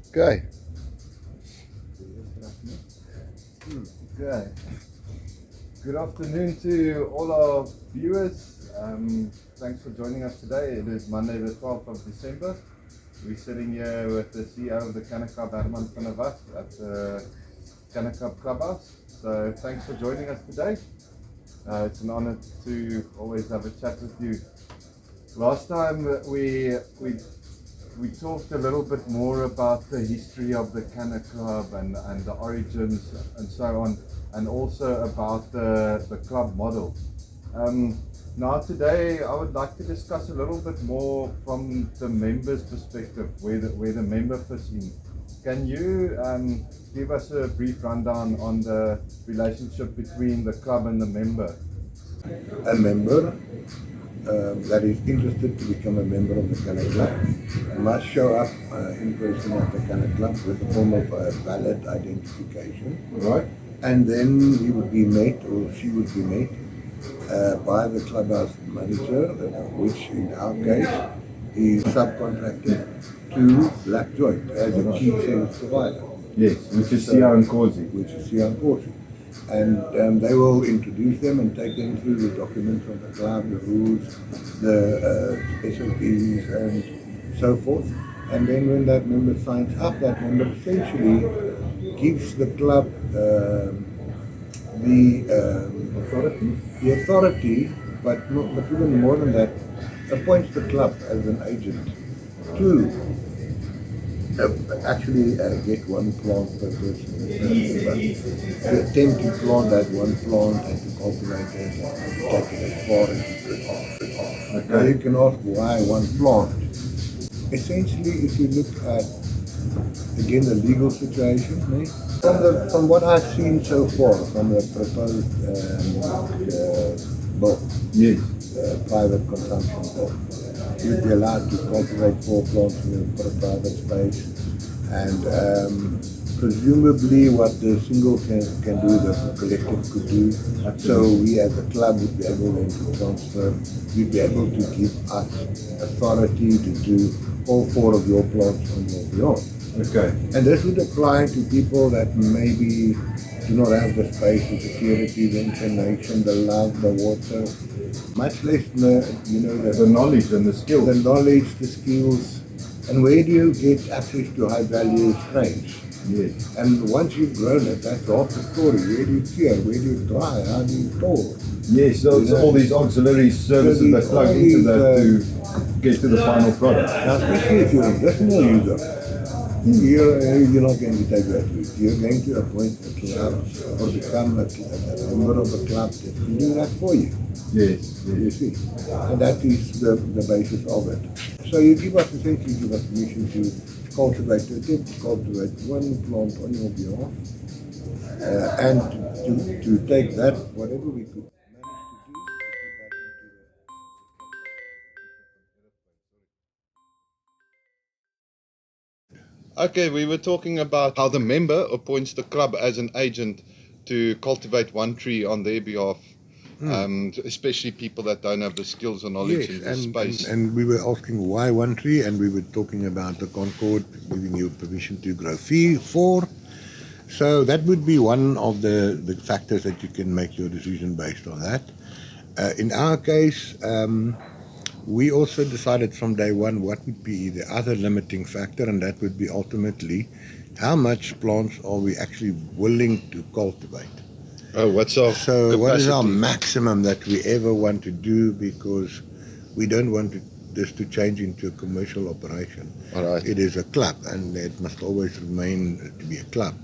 Okay. Okay. Good afternoon to all our viewers. Thanks for joining us today. It is Monday the 12th of December. We're sitting here with the CEO of the CannaClub, Herman at the CannaClub Clubhouse. So thanks for joining us today. It's an honor to always have a chat with you. Last time we talked a little bit more about the history of the CannaClub and the origins and so on, and also about the club model. Now today I would like to discuss a little bit more from the member's perspective, where the member fits in. Can you give us a brief rundown on the relationship between the club and the member? A member that is interested to become a member of the CannaClub must show up in person at the CannaClub with a form of valid identification. Right. And then he would be met, or she would be met, by the clubhouse manager, which in our case is subcontracted to Black Joint as a key service provider. Yes, which is CEO and Corsi. Which is CEO and Corsi. And they will introduce them and take them through the documents of the club, the rules, the SOPs and so forth. And then when that member signs up, that member essentially gives the club the authority, but even more than that, appoints the club as an agent to actually get one plant per person. To attempt to plant that one plant and to cultivate it and take it as far as you can. Okay. Now you can ask why one plant. Essentially, if you look at, again, the legal situation, from what I've seen so far, from the proposed bill, Yes. Private consumption bill, you'd be allowed to cultivate 4 plants in a private space, and presumably what the single can do, the collective could do. Absolutely. So we as a club would be able then to transfer, we'd be able to give us authority to do all 4 of your plants on your behalf. Okay. And this would apply to people that maybe do not have the space, the security, the inclination, the love, the water, much less the knowledge and the skills. The knowledge, the skills, and where do you get access to high value strains? Yes. And once you've grown it, that's half the story. Where do you cure? Where do you dry? How do you store? Yes, so it's all these auxiliary services that plug into that to get to the final product. Now, especially if you're a medicinal user, you're not going to take that route. You're going to appoint a club or become a member of a club that can do that for you. Yes, yes. You see. And that is the basis of it. So you essentially give us permission to cultivate, to attempt to cultivate one plant on your behalf, and to take that, whatever we could manage to do, to put that into the... Okay, we were talking about how the member appoints the club as an agent to cultivate one tree on their behalf, especially people that don't have the skills or knowledge in this space. And we were asking why one tree, and we were talking about the Concord giving you permission to grow 4. So that would be one of the factors that you can make your decision based on that. In our case, we also decided from day one what would be the other limiting factor, and that would be ultimately how much plants are we actually willing to cultivate. Oh, what's our capacity? What is our maximum that we ever want to do, because we don't want this to change into a commercial operation. All right. It is a club, and it must always remain to be a club.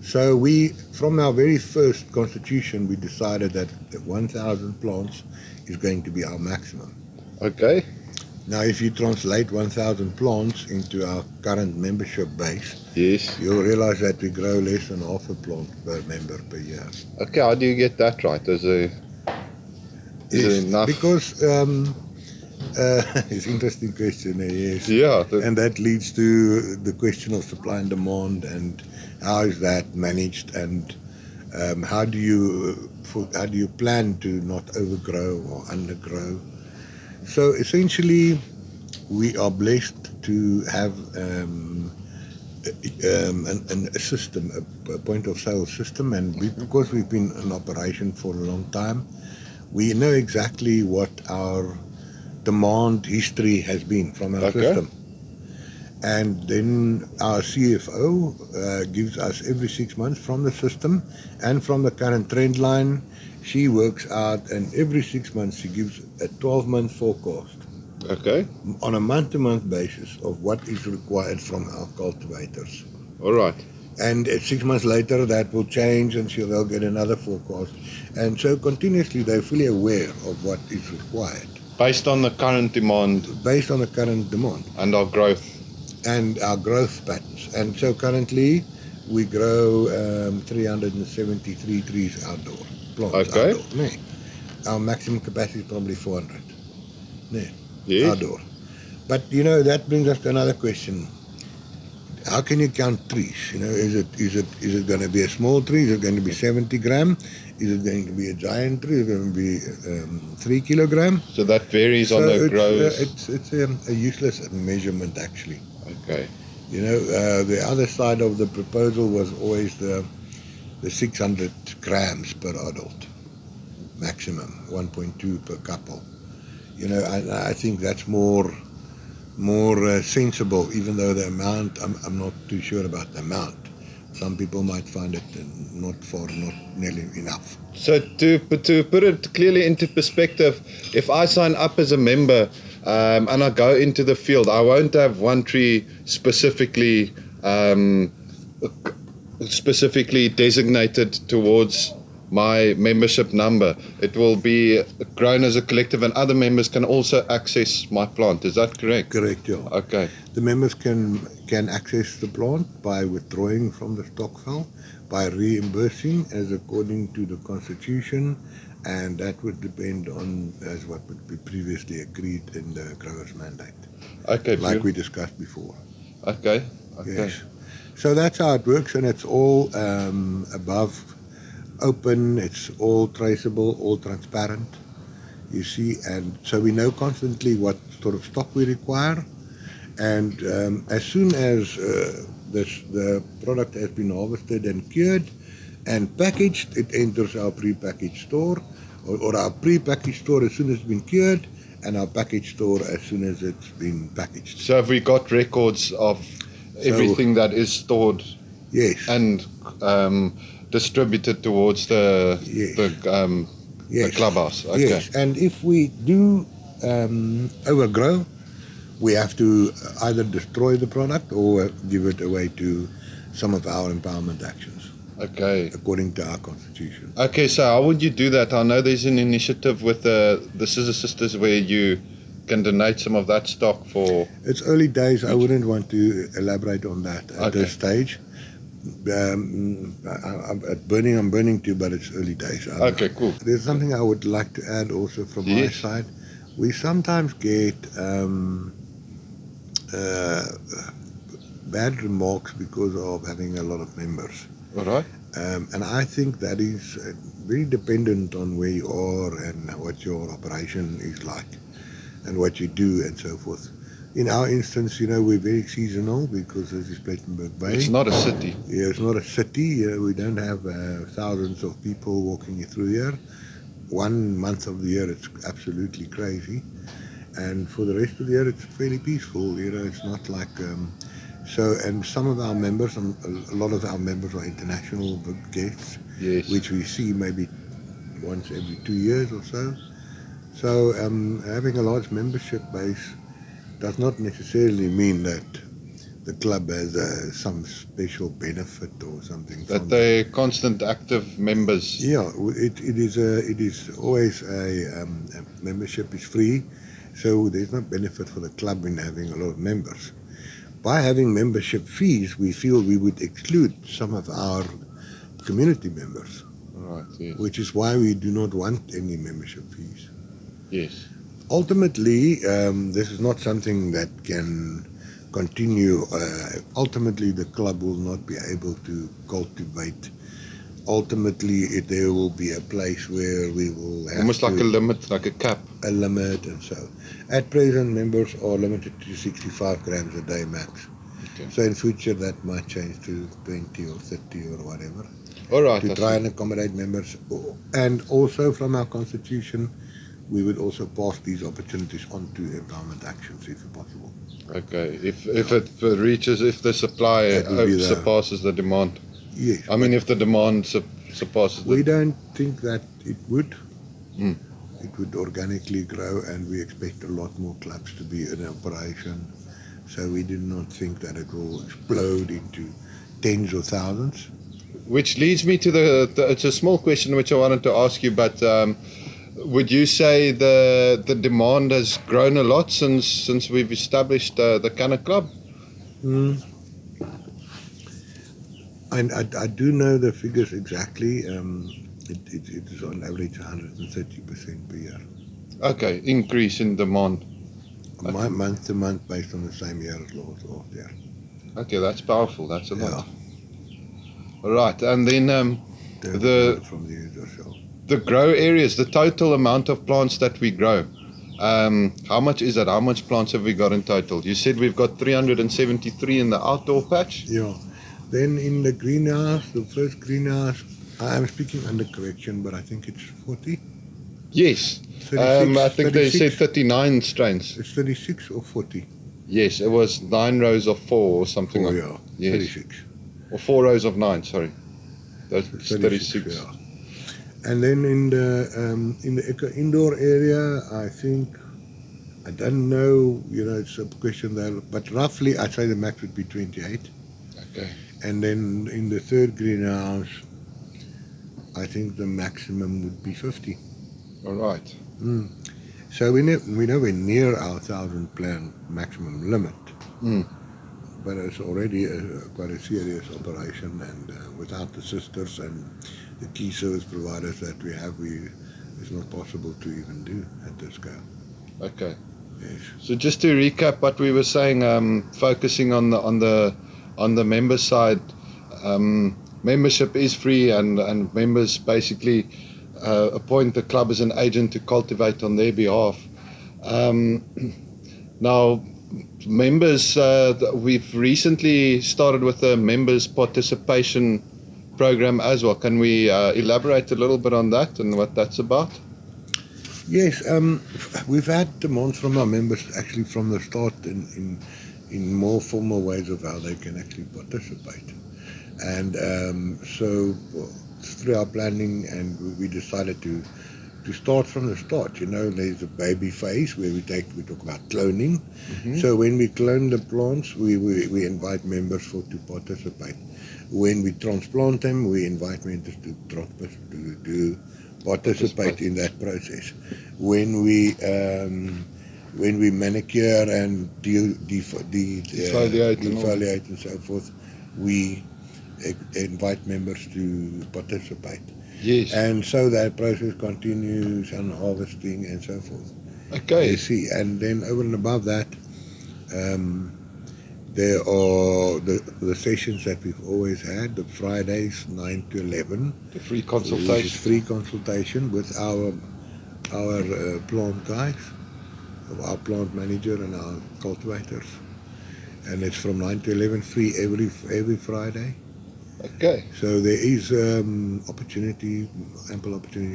So we, from our very first constitution, we decided that 1,000 plants is going to be our maximum. Okay. Now, if you translate 1,000 plants into our current membership base, yes, you'll realize that we grow less than half a plant per member per year. Okay, how do you get that right? Is it enough? Because it's an interesting question, yes. Yeah. And that leads to the question of supply and demand, and how is that managed, and how do you plan to not overgrow or undergrow. So essentially, we are blessed to have a system, a point of sale system, and because we've been in operation for a long time, we know exactly what our demand history has been from our system. And then our CFO gives us every 6 months from the system and from the current trend line. She works out, and every 6 months she gives a 12-month forecast on a month-to-month basis of what is required from our cultivators. All right. And 6 months later, that will change, and they'll get another forecast. And so continuously, they're fully aware of what is required. Based on the current demand. Based on the current demand. And our growth. And our growth patterns. And so currently, we grow 373 trees outdoor, plants outdoor. Nee. Our maximum capacity is probably 400. Outdoor. But, that brings us to another question. How can you count trees? Is it going to be a small tree? Is it going to be 70 gram? Is it going to be a giant tree? Is it going to be 3 kilogram? So that varies on the growth. It's a useless measurement, actually. Okay. The other side of the proposal was always the 600 grams per adult, maximum, 1.2 per couple. I think that's more sensible, even though the amount, I'm not too sure about the amount. Some people might find it not nearly enough. So to put it clearly into perspective, if I sign up as a member and I go into the field, I won't have one tree specifically designated towards my membership number. It will be grown as a collective, and other members can also access my plant. Is that correct? Correct, yeah. Okay. The members can access the plant by withdrawing from the stockfile, by reimbursing as according to the constitution, and that would depend on as what would be previously agreed in the grower's mandate. Okay. Like we discussed before. Okay. Yes. So that's how it works, and it's all above open, it's all traceable, all transparent, you see, and so we know constantly what sort of stock we require, and as soon as the product has been harvested and cured and packaged, it enters our pre-packaged store, or our pre-packaged store as soon as it's been cured, and our packaged store as soon as it's been packaged. So have we got records of everything that is stored? Yes. And distributed towards the clubhouse. Okay. Yes, and if we do overgrow, we have to either destroy the product or give it away to some of our empowerment actions. Okay. According to our constitution. Okay, so how would you do that? I know there's an initiative with the Scissor Sisters where you can donate some of that stock for... It's early days. I wouldn't want to elaborate on that at this stage. I'm burning too, but it's early days. Okay, cool. There's something I would like to add also from my side. We sometimes get bad remarks because of having a lot of members. All right. And I think that is very dependent on where you are and what your operation is like and what you do and so forth. In our instance, we're very seasonal because this is Plettenberg Bay. It's not a city. Yeah, it's not a city. We don't have thousands of people walking through here. 1 month of the year, it's absolutely crazy. And for the rest of the year, it's fairly peaceful. It's not like... and some of our members, a lot of our members are international guests, which we see maybe once every 2 years or so. So having a large membership base does not necessarily mean that the club has some special benefit or something. That they're constant active members. Yeah, it is always a membership is free, so there's no benefit for the club in having a lot of members. By having membership fees, we feel we would exclude some of our community members. Right, yes. Which is why we do not want any membership fees. Yes. Ultimately, this is not something that can continue. Ultimately, the club will not be able to cultivate. Ultimately, there will be a place where we will have almost like a limit, like a cap. A limit, and so. At present, members are limited to 65 grams a day max. Okay. So in future that might change to 20 or 30 or whatever, All right. to I try see. and accommodate members. And also from our constitution, we would also pass these opportunities on to empowerment actions if possible. Okay. If it reaches, if the supply That would be the, surpasses the demand. yes. I mean, if the demand surpasses We the. don't think that it would. Mm. It would organically grow, and we expect a lot more clubs to be in operation. So we do not think that it will explode into tens or thousands. Which leads me to it's a small question which I wanted to ask you, but would you say the demand has grown a lot since we've established the CannaClub? Mm. I do know the figures exactly. It is on average 130% per year. Okay, increase in demand. Month to month based on the same year as last year. Okay, that's powerful. That's a lot. Yeah. All right, and then From the user yourself. the grow areas, the total amount of plants that we grow. How much is that? How much plants have we got in total? You said we've got 373 in the outdoor patch. Yeah. Then in the greenhouse, the first greenhouse, I am speaking under correction, but I think it's 40. Yes. 36, I think 36. they said 39 strains. It's 36 or 40. Yes, it was 9 rows of 4 or something like Yeah. Yes. 36. Or 4 rows of 9, sorry. That's 36. Yeah. And then in the indoor area, I think, I don't know, it's a question there, but roughly I'd say the max would be 28. Okay. And then in the third greenhouse, I think the maximum would be 50. All right. Mm. So we're nowhere near our 1,000 plant maximum limit. Mm. But it's already quite a serious operation, and without the sisters and the key service providers that we have, it's not possible to even do at this scale. Okay. Yes. So just to recap what we were saying, focusing on the member side, membership is free, and members basically appoint the club as an agent to cultivate on their behalf. Now, members, we've recently started with a members participation program as well. Can we elaborate a little bit on that and what that's about? Yes, we've had demands from our members actually from the start in more formal ways of how they can actually participate. And so through our planning, and we decided to start from the start. There's a baby phase where we talk about cloning. Mm-hmm. So when we clone the plants, we invite members to participate. When we transplant them, we invite members to participate in that process. When we manicure and defoliate and so forth, we invite members to participate. Yes. And so that process continues, and harvesting and so forth. Okay. You see, and then over and above that, there are the sessions that we've always had, the Fridays 9 to 11. The free consultation. Which is free consultation with our plant guys, our plant manager and our cultivators. And it's from 9 to 11, free every Friday. Okay. So there is ample opportunity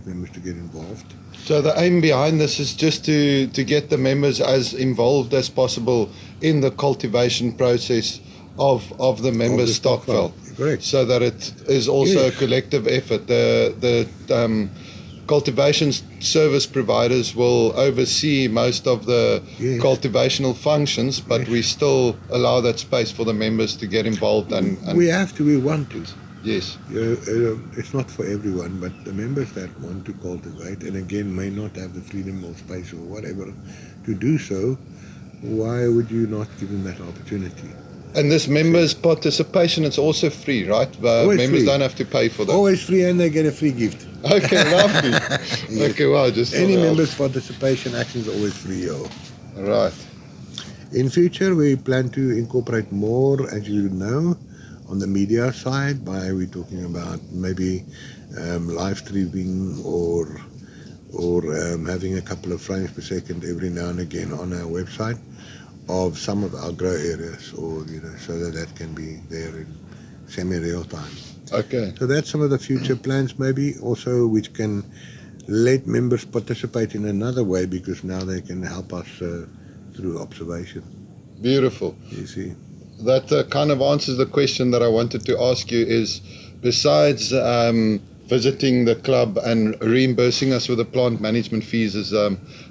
for members to get involved. So the aim behind this is just to get the members as involved as possible in the cultivation process of the members' stockfell. Correct. So that it is also Yes. a collective effort. The cultivation service providers will oversee most of the Yes. cultivational functions, but Yes. we still allow that space for the members to get involved and We want to. Yes. It's not for everyone, but the members that want to cultivate, and again may not have the freedom or space or whatever to do so, why would you not give them that opportunity? And this members' participation, it's also free, right? Members free. don't have to pay for that. Always free, and they get a free gift. Okay, lovely. Yes. Okay, wow, just Any members' participation action is always free. All right. In future, we plan to incorporate more, as you know, on the media side. We're talking about maybe live streaming or having a couple of frames per second every now and again on our website, of some of our grow areas, or so that can be there in semi-real time. Okay. So that's some of the future plans, maybe also which can let members participate in another way, because now they can help us through observation. Beautiful. You see. That kind of answers the question that I wanted to ask you is, besides visiting the club and reimbursing us with the plant management fees, is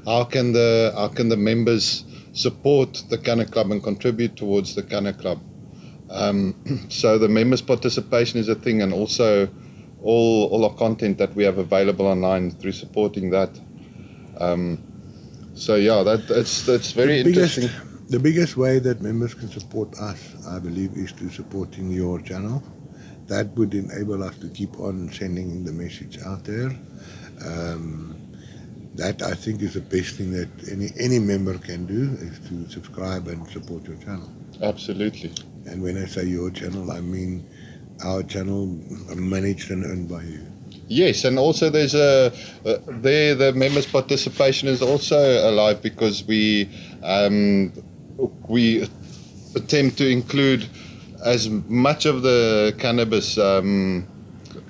how can the members support the CannaClub and contribute towards the CannaClub? So the members' participation is a thing, and also all our content that we have available online through supporting that. So yeah, that's very interesting. The biggest way that members can support us, I believe, is to supporting your channel. That would enable us to keep on sending the message out there. That, I think, is the best thing that any member can do, is to subscribe and support your channel. Absolutely. And when I say your channel, I mean our channel managed and owned by you. Yes, and also there's the members' participation is also alive, because we attempt to include as much of the cannabis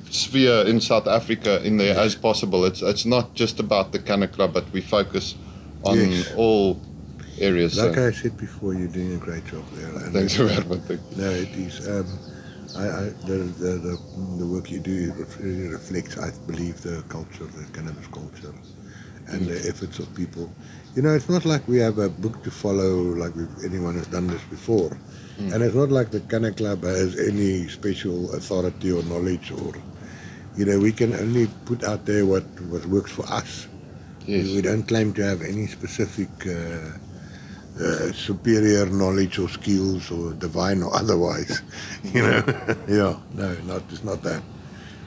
sphere in South Africa in there as possible. It's not just about the CannaClub, but we focus on all areas. Like I said before, you're doing a great job there. And thanks for that, Thank you. No, it is. The work you do really reflects, I believe, the culture, the cannabis culture, and the efforts of people. It's not like we have a book to follow, like anyone has done this before. And it's not like the CannaClub has any special authority or knowledge, or, we can only put out there what works for us. Yes. We don't claim to have any specific superior knowledge or skills, or divine or otherwise, Yeah, no, it's not that.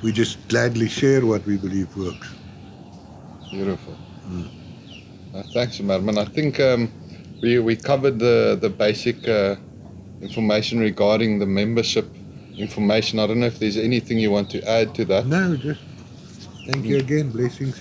We just gladly share what we believe works. Beautiful. Thanks, Herman. I think we covered the basic information regarding the membership information. I don't know if there's anything you want to add to that. No, just thank you again. Blessings.